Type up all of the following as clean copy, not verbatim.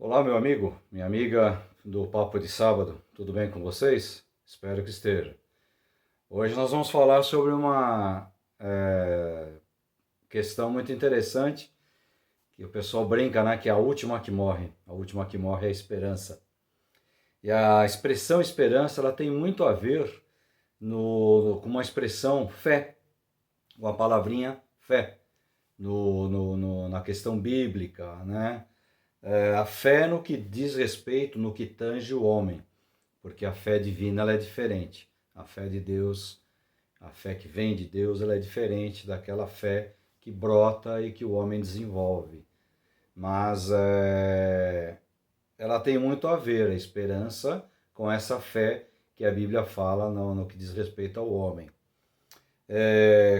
Olá, meu amigo, minha amiga do Papo de Sábado, tudo bem com vocês? Espero que esteja. Hoje nós vamos falar sobre uma questão muito interessante, que o pessoal brinca, né, que é a última que morre. A última que morre é a esperança. E a expressão esperança, ela tem muito a ver com uma expressão fé, com a palavrinha fé, na questão bíblica, né? A fé no que diz respeito, no que tange o homem. Porque a fé divina ela é diferente. A fé de Deus, a fé que vem de Deus, ela é diferente daquela fé que brota e que o homem desenvolve. Mas ela tem muito a ver, a esperança, com essa fé que a Bíblia fala no que diz respeito ao homem.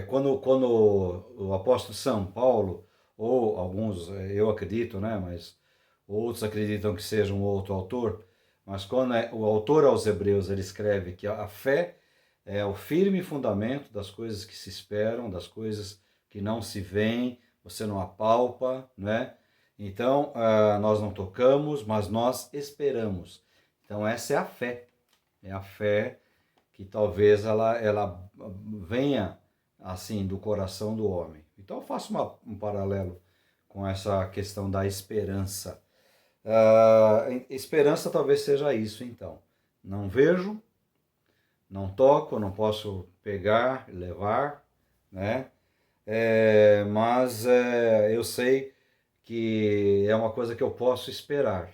Quando o apóstolo São Paulo, ou alguns, eu acredito, né, mas outros acreditam que seja um outro autor, mas quando o autor aos Hebreus ele escreve que a fé é o firme fundamento das coisas que se esperam, das coisas que não se veem, você não apalpa, né? Então, nós não tocamos, mas nós esperamos. Então, essa é a fé que talvez ela venha assim do coração do homem. Então, eu faço um paralelo com essa questão da esperança. Esperança talvez seja isso, então. Não vejo, não toco, não posso pegar, levar, né? Mas eu sei que é uma coisa que eu posso esperar,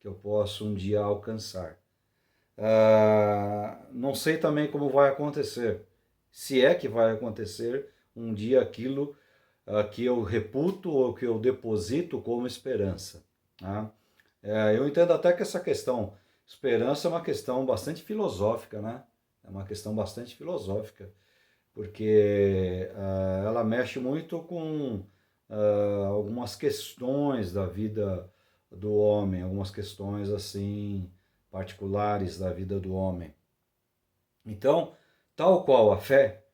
que eu posso um dia alcançar. Não sei também como vai acontecer, se é que vai acontecer um dia aquilo que eu reputo ou que eu deposito como esperança. Tá? Eu entendo até que essa questão esperança é uma questão bastante filosófica, né? É uma questão bastante filosófica, porque ela mexe muito com algumas questões da vida do homem, algumas questões assim particulares da vida do homem. Então, tal qual a fé,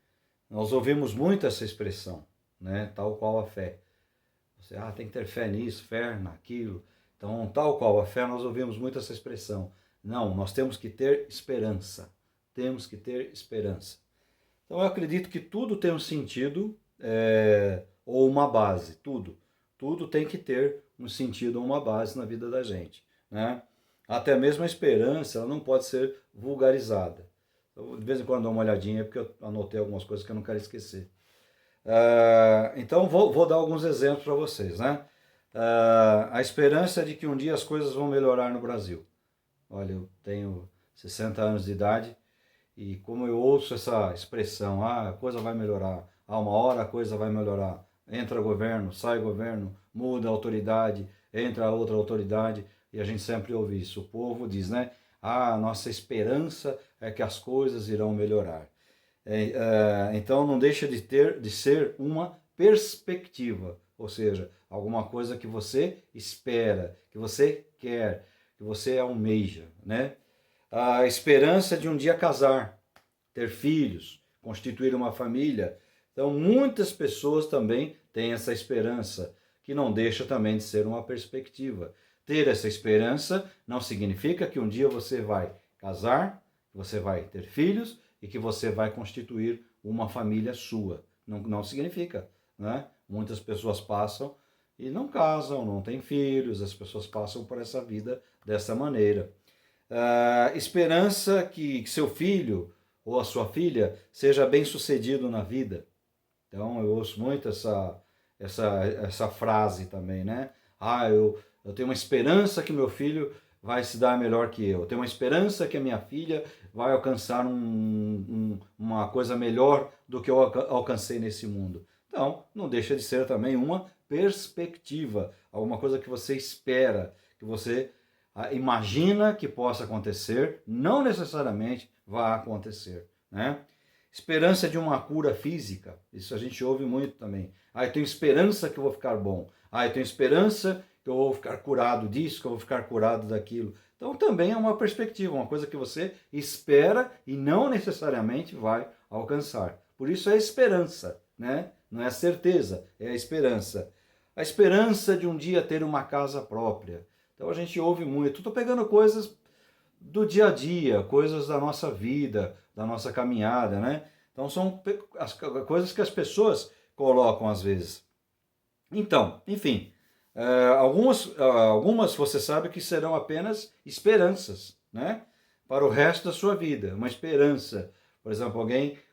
nós ouvimos muito essa expressão, né? Tal qual a fé. Você tem que ter fé nisso, fé naquilo. Então, tal qual a fé, nós ouvimos muito essa expressão. Não, nós temos que ter esperança. Temos que ter esperança. Então, eu acredito que tudo tem um sentido ou uma base. Tudo. Tudo tem que ter um sentido ou uma base na vida da gente. Né? Até mesmo a esperança, ela não pode ser vulgarizada. Eu, de vez em quando dou uma olhadinha, porque eu anotei algumas coisas que eu não quero esquecer. Então vou dar alguns exemplos para vocês, né? A esperança de que um dia as coisas vão melhorar no Brasil. Olha, eu tenho 60 anos de idade e como eu ouço essa expressão, a coisa vai melhorar, uma hora a coisa vai melhorar. Entra governo, sai governo, muda a autoridade, entra outra autoridade e a gente sempre ouve isso. O povo diz, né? A nossa esperança é que as coisas irão melhorar. Então não deixa de ser uma perspectiva, ou seja, alguma coisa que você espera, que você quer, que você almeja, né? A esperança de um dia casar, ter filhos, constituir uma família. Então muitas pessoas também têm essa esperança, que não deixa também de ser uma perspectiva. Ter essa esperança não significa que um dia você vai casar, você vai ter filhos e que você vai constituir uma família sua. Não significa, né? Muitas pessoas passam e não casam, não têm filhos, as pessoas passam por essa vida dessa maneira. Esperança que seu filho ou a sua filha seja bem sucedido na vida. Então eu ouço muito essa frase também, né? Eu tenho uma esperança que meu filho vai se dar melhor que eu. Tenho uma esperança que a minha filha vai alcançar uma coisa melhor do que eu alcancei nesse mundo. Então, não deixa de ser também uma perspectiva, alguma coisa que você espera, que você imagina que possa acontecer, não necessariamente vai acontecer, né? Esperança de uma cura física, isso a gente ouve muito também. Eu tenho esperança que eu vou ficar bom. Eu tenho esperança que eu vou ficar curado disso, que eu vou ficar curado daquilo. Então também é uma perspectiva, uma coisa que você espera e não necessariamente vai alcançar. Por isso é esperança, né? Não é certeza, é a esperança. A esperança de um dia ter uma casa própria. Então a gente ouve muito. Estou pegando coisas do dia a dia, coisas da nossa vida, da nossa caminhada, né? Então são as coisas que as pessoas colocam às vezes. Então, enfim, algumas você sabe que serão apenas esperanças, né? Para o resto da sua vida, uma esperança. Por exemplo,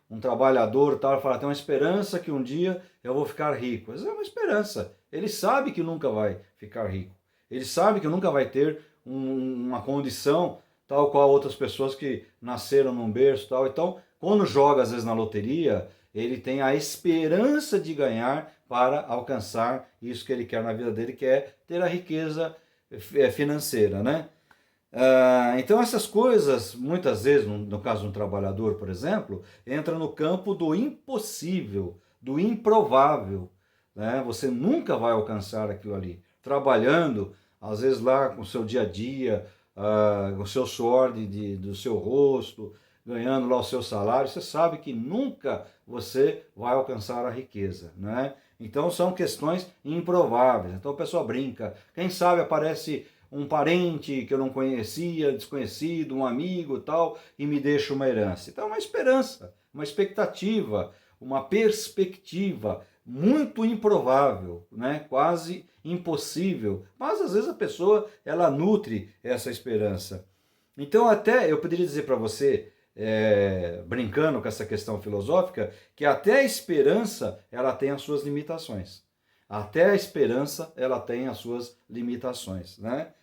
um trabalhador tal, fala, tem uma esperança que um dia eu vou ficar rico. Mas é uma esperança. Ele sabe que nunca vai ficar rico. Ele sabe que nunca vai ter uma condição tal qual outras pessoas que nasceram num berço tal. Então, quando joga às vezes na loteria, ele tem a esperança de ganhar para alcançar isso que ele quer na vida dele, que é ter a riqueza financeira, né? Então essas coisas, muitas vezes, no caso de um trabalhador, por exemplo, entra no campo do impossível, do improvável, né? Você nunca vai alcançar aquilo ali. Trabalhando, às vezes lá com o seu dia a dia, o seu suor do seu rosto, ganhando lá o seu salário, você sabe que nunca você vai alcançar a riqueza, né? Então são questões improváveis. Então a pessoa brinca. Quem sabe aparece um parente que eu não conhecia, desconhecido, um amigo tal, e me deixa uma herança. Então é uma esperança, uma expectativa, uma perspectiva muito improvável, né? Quase impossível. Mas às vezes a pessoa ela nutre essa esperança. Então até eu poderia dizer para você, brincando com essa questão filosófica, que até a esperança ela tem as suas limitações. Até a esperança ela tem as suas limitações, né?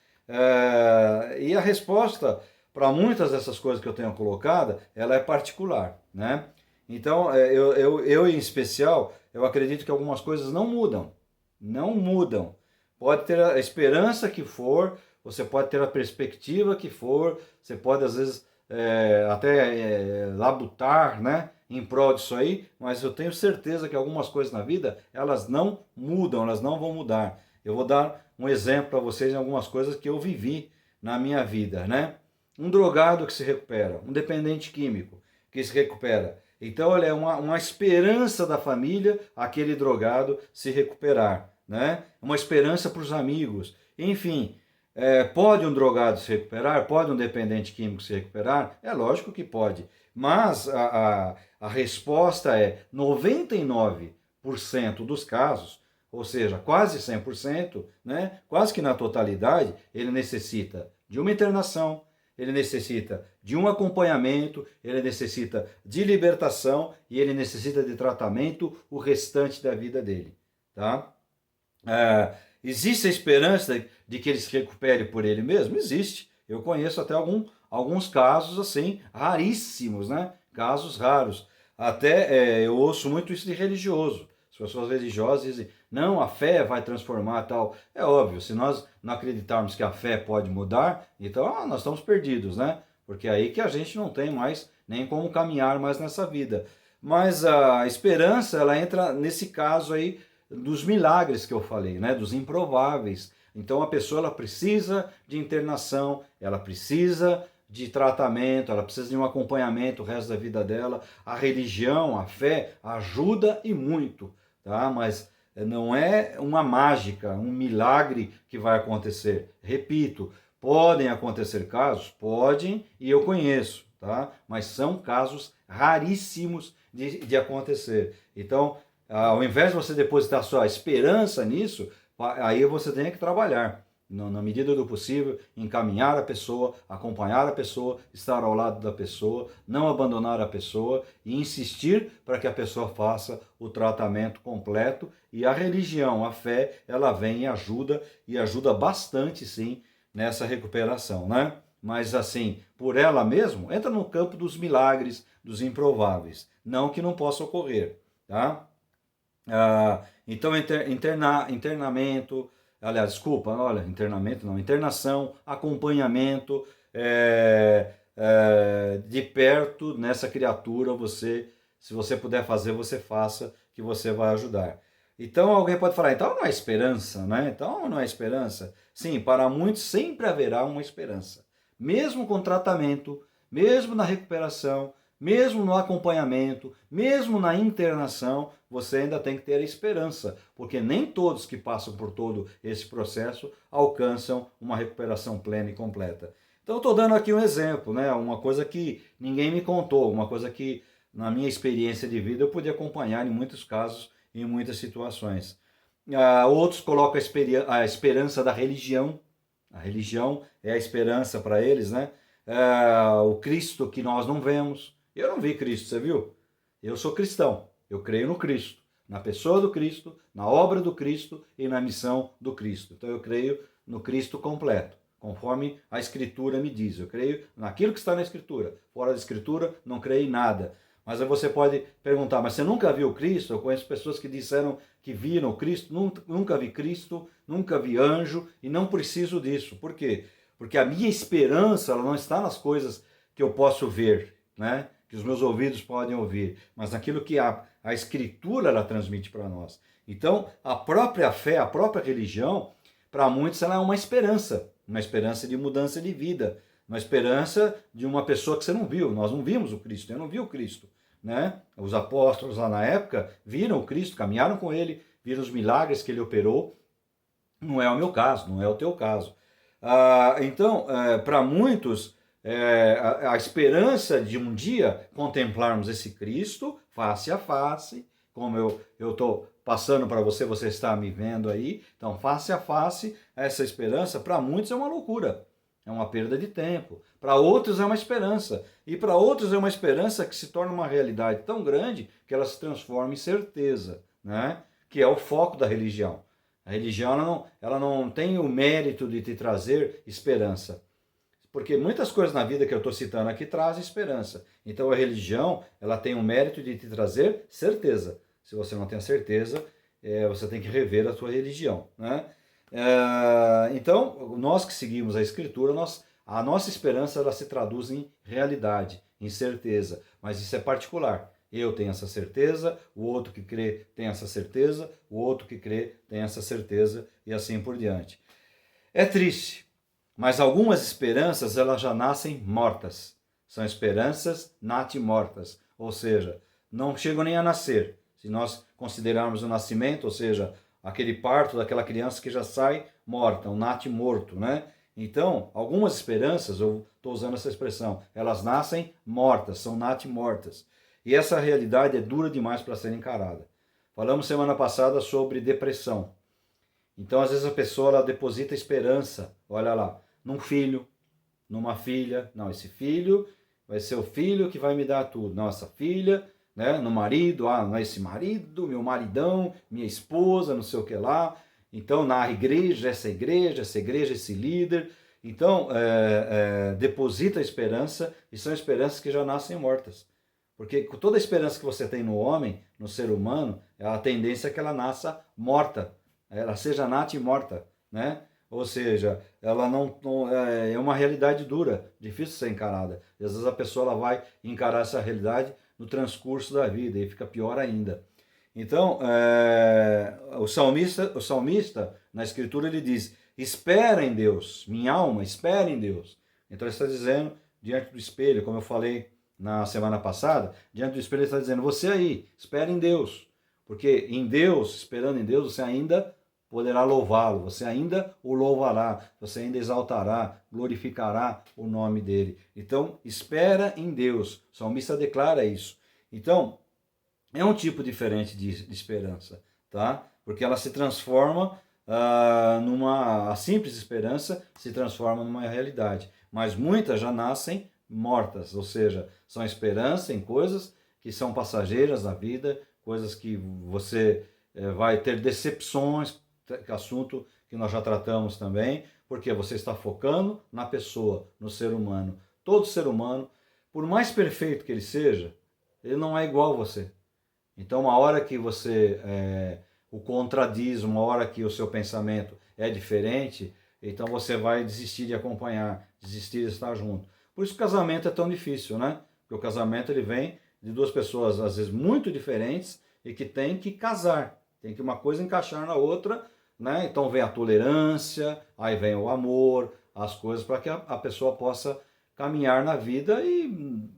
E a resposta para muitas dessas coisas que eu tenho colocado, ela é particular, né? Então, eu em especial, eu acredito que algumas coisas não mudam. Não mudam. Pode ter a esperança que for, você pode ter a perspectiva que for, você pode às vezes até labutar, né, em prol disso aí, mas eu tenho certeza que algumas coisas na vida, elas não mudam, elas não vão mudar. Eu vou dar um exemplo para vocês em algumas coisas que eu vivi na minha vida, né? Um drogado que se recupera, um dependente químico que se recupera. Então, olha, é uma esperança da família aquele drogado se recuperar, né? Uma esperança para os amigos. Enfim, pode um drogado se recuperar? Pode um dependente químico se recuperar? É lógico que pode. Mas a resposta é 99% dos casos, ou seja, quase 100%, né? Quase que na totalidade, ele necessita de uma internação, ele necessita de um acompanhamento, ele necessita de libertação e ele necessita de tratamento o restante da vida dele, tá? Existe a esperança de que ele se recupere por ele mesmo? Existe. Eu conheço até alguns casos assim, raríssimos, né? Casos raros. Até eu ouço muito isso de religioso. As pessoas religiosas dizem, não, a fé vai transformar tal. É óbvio, se nós não acreditarmos que a fé pode mudar, então nós estamos perdidos, né? Porque é aí que a gente não tem mais nem como caminhar mais nessa vida. Mas a esperança, ela entra nesse caso aí dos milagres que eu falei, né? Dos improváveis. Então a pessoa ela precisa de internação, ela precisa de tratamento, ela precisa de um acompanhamento o resto da vida dela. A religião, a fé ajuda e muito, tá? Mas não é uma mágica, um milagre que vai acontecer. Repito, podem acontecer casos? Podem, e eu conheço, tá? Mas são casos raríssimos de acontecer. Então, ao invés de você depositar sua esperança nisso, aí você tem que trabalhar, na medida do possível, encaminhar a pessoa, acompanhar a pessoa, estar ao lado da pessoa, não abandonar a pessoa e insistir para que a pessoa faça o tratamento completo. E a religião, a fé, ela vem e ajuda bastante sim nessa recuperação, né? Mas assim, por ela mesmo, entra no campo dos milagres, dos improváveis, não que não possa ocorrer, tá? Então, internamento, aliás, desculpa, olha, internamento não, internação, acompanhamento, de perto nessa criatura, se você puder fazer, você faça, que você vai ajudar. Então alguém pode falar, então não há esperança, né? Então não há esperança. Sim, para muitos sempre haverá uma esperança. Mesmo com tratamento, mesmo na recuperação, mesmo no acompanhamento, mesmo na internação, você ainda tem que ter a esperança, porque nem todos que passam por todo esse processo alcançam uma recuperação plena e completa. Então eu estou dando aqui um exemplo, né? Uma coisa que ninguém me contou, uma coisa que na minha experiência de vida eu pude acompanhar em muitos casos, em muitas situações. Outros colocam a esperança da religião. A religião é a esperança para eles, né? O Cristo que nós não vemos. Eu não vi Cristo, você viu? Eu sou cristão, eu creio no Cristo, na pessoa do Cristo, na obra do Cristo e na missão do Cristo. Então eu creio no Cristo completo, conforme a Escritura me diz. Eu creio naquilo que está na Escritura. Fora da Escritura, não creio em nada. Mas aí você pode perguntar, mas você nunca viu Cristo? Eu conheço pessoas que disseram que viram Cristo, nunca vi Cristo, nunca vi anjo e não preciso disso. Por quê? Porque a minha esperança ela não está nas coisas que eu posso ver, né? Que os meus ouvidos podem ouvir, mas naquilo que a Escritura ela transmite para nós. Então, a própria fé, a própria religião, para muitos ela é uma esperança de mudança de vida, uma esperança de uma pessoa que você não viu. Nós não vimos o Cristo, eu não vi o Cristo, né? Os apóstolos lá na época viram o Cristo, caminharam com ele, viram os milagres que ele operou. Não é o meu caso, não é o teu caso. Então, para muitos, a esperança de um dia contemplarmos esse Cristo face a face, como eu estou passando para você, você está me vendo aí, então face a face, essa esperança para muitos é uma loucura, é uma perda de tempo, para outros é uma esperança, e para outros é uma esperança que se torna uma realidade tão grande que ela se transforma em certeza, né? Que é o foco da religião. A religião ela não tem o mérito de te trazer esperança. Porque muitas coisas na vida que eu estou citando aqui trazem esperança. Então a religião ela tem o mérito de te trazer certeza. Se você não tem a certeza, você tem que rever a sua religião, né? Então, nós que seguimos a Escritura, a nossa esperança ela se traduz em realidade, em certeza. Mas isso é particular. Eu tenho essa certeza, o outro que crê tem essa certeza, o outro que crê tem essa certeza e assim por diante. É triste, mas algumas esperanças elas já nascem mortas. São esperanças natimortas, ou seja, não chegam nem a nascer. Se nós considerarmos o nascimento, ou seja, aquele parto daquela criança que já sai morta, um natimorto, né? Então, algumas esperanças, eu estou usando essa expressão, elas nascem mortas, são natimortas. E essa realidade é dura demais para ser encarada. Falamos semana passada sobre depressão. Então, às vezes a pessoa ela deposita esperança, olha lá, num filho, numa filha. Não, esse filho vai ser o filho que vai me dar tudo. Não, essa filha, né, no marido, não é esse marido, meu maridão, minha esposa, não sei o que lá. Então, na igreja, esse líder. Então, deposita esperança e são esperanças que já nascem mortas. Porque toda a esperança que você tem no homem, no ser humano, a tendência é que ela nasça morta, ela seja nata e morta, né? Ou seja, ela não é uma realidade dura, difícil de ser encarada. E às vezes a pessoa ela vai encarar essa realidade no transcurso da vida e fica pior ainda. Então, o salmista, na Escritura, ele diz, espera em Deus, minha alma, espera em Deus. Então ele está dizendo, diante do espelho, como eu falei na semana passada, diante do espelho ele está dizendo, você aí, espera em Deus, porque em Deus, esperando em Deus, você ainda poderá louvá-lo, você ainda o louvará, você ainda exaltará, glorificará o nome dele. Então, espera em Deus, o salmista declara isso. Então, é um tipo diferente de esperança, tá? Porque ela se transforma a simples esperança se transforma numa realidade, mas muitas já nascem mortas, ou seja, são esperança em coisas que são passageiras da vida, coisas que você vai ter decepções, assunto que nós já tratamos também, porque você está focando na pessoa, no ser humano. Todo ser humano, por mais perfeito que ele seja, ele não é igual a você. Então, uma hora que você o contradiz, uma hora que o seu pensamento é diferente, então você vai desistir de acompanhar, desistir de estar junto. Por isso o casamento é tão difícil, né? Porque o casamento ele vem de duas pessoas, às vezes, muito diferentes e que tem que casar. Tem que uma coisa encaixar na outra, né? Então vem a tolerância, aí vem o amor, as coisas para que a pessoa possa caminhar na vida e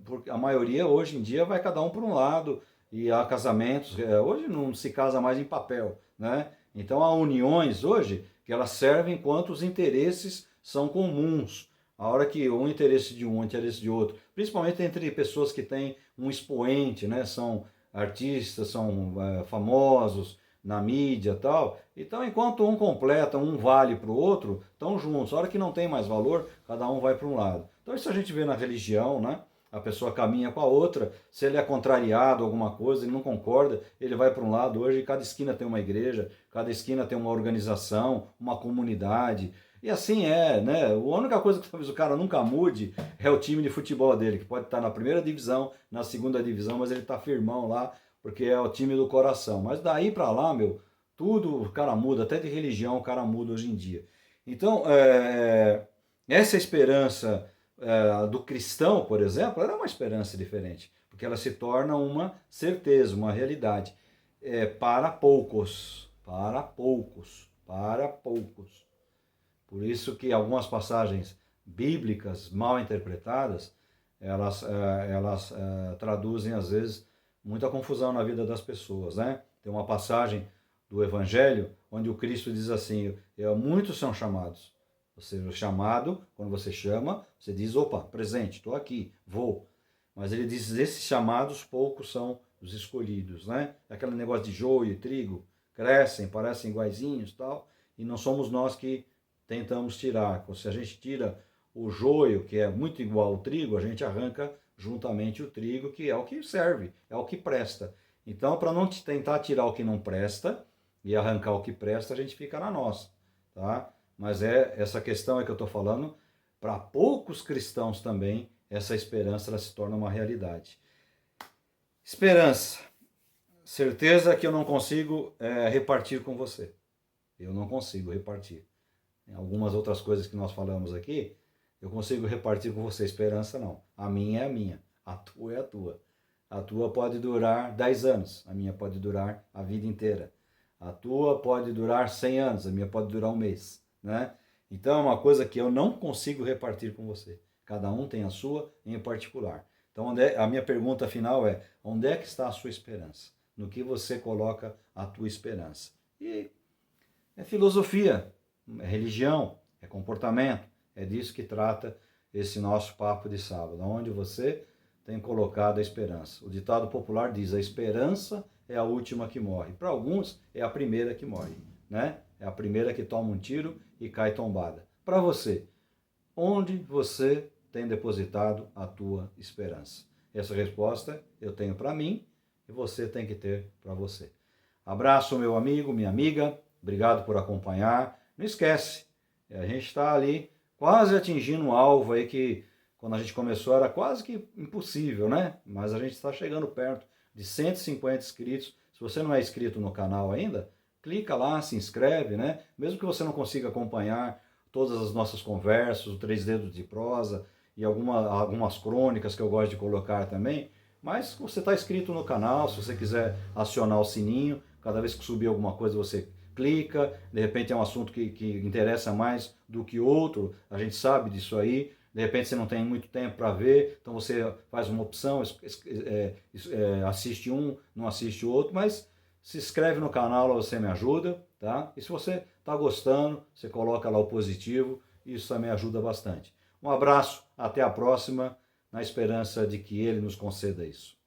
porque a maioria hoje em dia vai cada um por um lado e há casamentos, hoje não se casa mais em papel, né? Então há uniões hoje que elas servem enquanto os interesses são comuns. A hora que um interesse de um interesse de outro, principalmente entre pessoas que têm um expoente, né? São artistas, são famosos na mídia e tal. Então, enquanto um completa, um vale para o outro, estão juntos. A hora que não tem mais valor, cada um vai para um lado. Então, isso a gente vê na religião, né? A pessoa caminha com a outra, se ele é contrariado a alguma coisa, ele não concorda, ele vai para um lado. Hoje, cada esquina tem uma igreja, cada esquina tem uma organização, uma comunidade. E assim é, né? A única coisa que talvez o cara nunca mude é o time de futebol dele, que pode estar na primeira divisão, na segunda divisão, mas ele está firmão lá, porque é o time do coração. Mas daí para lá, meu, tudo o cara muda, até de religião o cara muda hoje em dia. Então, essa esperança do cristão, por exemplo, ela é uma esperança diferente, porque ela se torna uma certeza, uma realidade. Para poucos, para poucos, para poucos. Por isso que algumas passagens bíblicas mal interpretadas, elas traduzem às vezes muita confusão na vida das pessoas, né? Tem uma passagem do Evangelho onde o Cristo diz assim: muitos são chamados. Ou seja, o chamado, quando você chama, você diz: opa, presente, estou aqui, vou. Mas ele diz: esses chamados, poucos são os escolhidos, né? Aquele negócio de joio e trigo, crescem, parecem iguaizinhos e tal, e não somos nós que tentamos tirar. Se a gente tira o joio, que é muito igual ao trigo, a gente arranca juntamente o trigo, que é o que serve, é o que presta. Então, para não tentar tirar o que não presta e arrancar o que presta, a gente fica na nossa, tá? Mas essa questão que eu estou falando, para poucos cristãos também, essa esperança ela se torna uma realidade. Esperança. Certeza que eu não consigo repartir com você. Eu não consigo repartir. Algumas outras coisas que nós falamos aqui, eu consigo repartir com você. Esperança não. A minha é a minha. A tua é a tua. A tua pode durar 10 anos. A minha pode durar a vida inteira. A tua pode durar 100 anos. A minha pode durar um mês, né? Então é uma coisa que eu não consigo repartir com você. Cada um tem a sua em particular. Então a minha pergunta final é: onde é que está a sua esperança? No que você coloca a tua esperança? E é filosofia, é religião, é comportamento. É disso que trata esse nosso papo de sábado, onde você tem colocado a esperança. O ditado popular diz: a esperança é a última que morre. Para alguns é a primeira que morre, né? É a primeira que toma um tiro e cai tombada. Para você, onde você tem depositado a tua esperança? Essa resposta eu tenho para mim e você tem que ter para você. Abraço, meu amigo, minha amiga. Obrigado por acompanhar. Não esquece, a gente está ali quase atingindo um alvo aí que quando a gente começou era quase que impossível, né? Mas a gente está chegando perto de 150 inscritos. Se você não é inscrito no canal ainda, clica lá, se inscreve, né? Mesmo que você não consiga acompanhar todas as nossas conversas, o Três Dedos de Prosa e algumas crônicas que eu gosto de colocar também, mas você está inscrito no canal, se você quiser acionar o sininho, cada vez que subir alguma coisa você clica, de repente é um assunto que interessa mais do que outro, a gente sabe disso aí, de repente você não tem muito tempo para ver, então você faz uma opção, assiste um, não assiste o outro, mas se inscreve no canal, você me ajuda, tá? E se você está gostando, você coloca lá o positivo, isso também ajuda bastante. Um abraço, até a próxima, na esperança de que ele nos conceda isso.